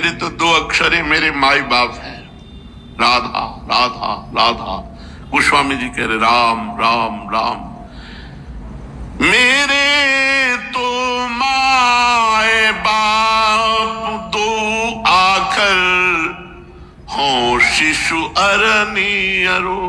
मेरे तो दो अक्षर है, मेरे माई बाप है, राधा राधा राधा। गोस्वामी जी कह रहे राम राम राम। मेरे तो माए बाप दो आखर हो, शिशु अरनियरो।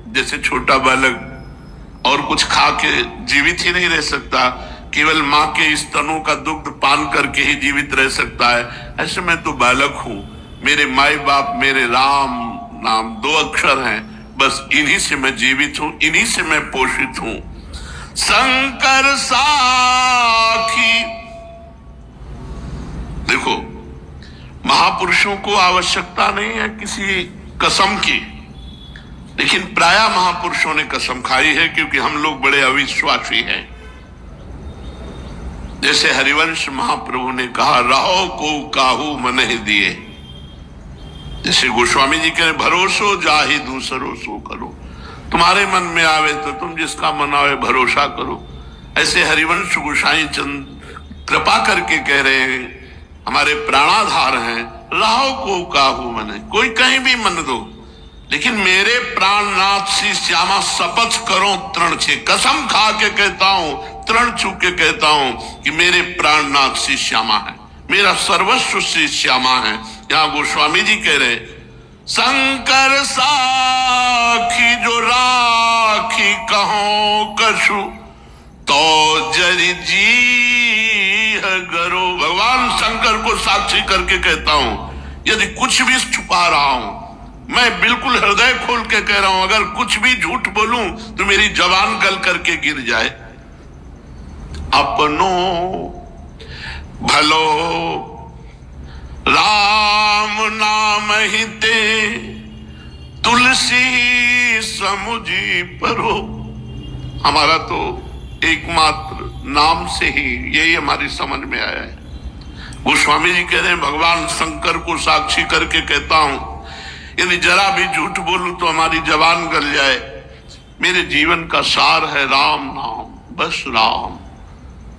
जैसे छोटा बालक और कुछ खा के जीवित ही नहीं रह सकता, केवल माँ के स्तनों का दुग्ध पान करके ही जीवित रह सकता है, ऐसे मैं तो बालक हूं। मेरे माई बाप मेरे राम नाम दो अक्षर हैं, बस इन्हीं से मैं जीवित हूं, इन्हीं से मैं पोषित हूं। शंकर साखी। देखो, महापुरुषों को आवश्यकता नहीं है किसी कसम की, लेकिन प्रायः महापुरुषों ने कसम खाई है, क्योंकि हम लोग बड़े अविश्वासी हैं। जैसे हरिवंश महाप्रभु ने कहा, रहो को काहू मन ही दिए। जैसे गोस्वामी जी कह रहे, भरोसो जाहि दूसरो सो करो। तुम्हारे मन में आवे तो तुम जिसका मन आवे भरोसा करो। ऐसे हरिवंश गोसाई चंद कृपा करके कह रहे हैं, हमारे प्राणाधार हैं, रहो को काहू मन। कोई कहीं भी मन दो, लेकिन मेरे प्राणनाथ श्री श्यामा शपथ करो तृण छे। कसम खा के कहता हूं, तृण छू के कहता हूं कि मेरे प्राणनाथ श्री श्यामा है, मेरा सर्वस्व श्री श्यामा है। यहां गोस्वामी जी कह रहे, शंकर साखी जो राखी कहो कछु, तो जरि जी गरो। भगवान शंकर को साक्षी करके कहता हूं, यदि कुछ भी छुपा रहा हूं, मैं बिल्कुल हृदय खोल के कह रहा हूं, अगर कुछ भी झूठ बोलूं तो मेरी जबान गल करके गिर जाए। अपनो भलो राम नाम ही ते, तुलसी समुझी परो। हमारा तो एकमात्र नाम से ही यही हमारी समझ में आया है। गोस्वामी जी कह रहे हैं, भगवान शंकर को साक्षी करके कहता हूं, यदि जरा भी झूठ बोलूं तो हमारी जबान गल जाए। मेरे जीवन का सार है राम नाम, बस राम।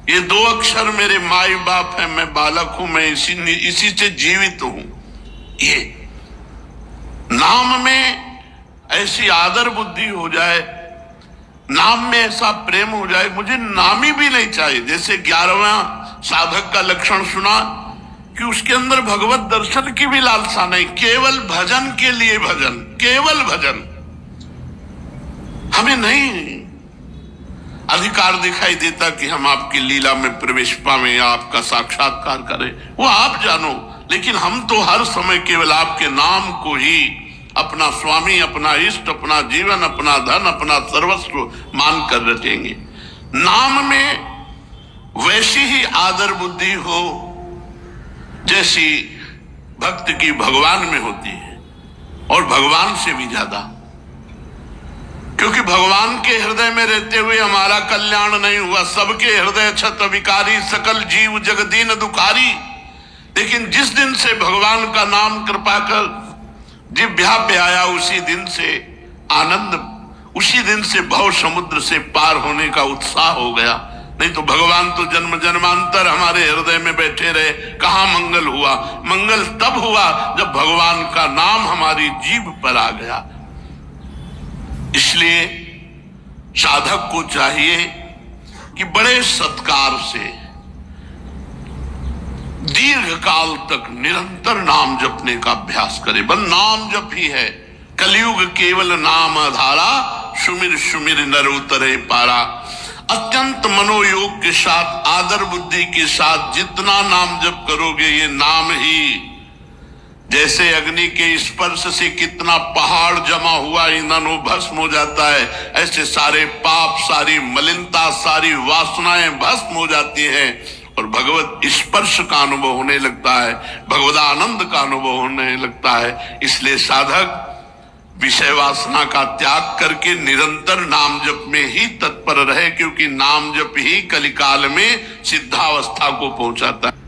ये दो अक्षर मेरे माई बाप है, मैं बालक हूं, मैं इसी से जीवित हूं। ये नाम में ऐसी आदर बुद्धि हो जाए, नाम में ऐसा प्रेम हो जाए, मुझे नाम ही भी नहीं चाहिए। जैसे 11वां साधक का लक्षण सुना कि उसके अंदर भगवत दर्शन की भी लालसा नहीं, केवल भजन के लिए भजन, केवल भजन। हमें नहीं अधिकार दिखाई देता कि हम आपकी लीला में प्रवेश पावें या आपका साक्षात्कार करें, वो आप जानो। लेकिन हम तो हर समय केवल आपके नाम को ही अपना स्वामी, अपना इष्ट, अपना जीवन, अपना धन, अपना सर्वस्व मान कर रखेंगे। नाम में वैसी ही आदर बुद्धि हो जैसी भक्त की भगवान में होती है, और भगवान से भी ज्यादा, क्योंकि भगवान के हृदय में रहते हुए हमारा कल्याण नहीं हुआ। सबके हृदय क्षत विकारी, सकल जीव जगदीन दुखारी। लेकिन जिस दिन से भगवान का नाम कृपा कर जिह्वा पे आया, उसी दिन से आनंद, उसी दिन से भव समुद्र से पार होने का उत्साह हो गया। नहीं तो भगवान तो जन्म जन्मांतर हमारे हृदय में बैठे रहे, कहां मंगल हुआ? मंगल तब हुआ जब भगवान का नाम हमारी जीभ पर आ गया। इसलिए साधक को चाहिए कि बड़े सत्कार से दीर्घ काल तक निरंतर नाम जपने का अभ्यास करे। बस नाम जप ही है। कलयुग केवल नाम आधारा, सुमिर सुमिर नर उतरे पारा। अत्यंत मनोयोग के साथ, आदर बुद्धि के साथ जितना नाम जप करोगे, ये नाम ही जैसे अग्नि के स्पर्श से कितना पहाड़ जमा हुआ ईंधन वो भस्म हो जाता है, ऐसे सारे पाप, सारी मलिनता, सारी वासनाएं भस्म हो जाती हैं और भगवत स्पर्श का अनुभव होने लगता है, भगवदानंद का अनुभव होने लगता है। इसलिए साधक विषय वासना का त्याग करके निरंतर नाम जप में ही तत्पर रहे, क्योंकि नाम जप ही कलिकाल में सिद्धावस्था को पहुंचाता है।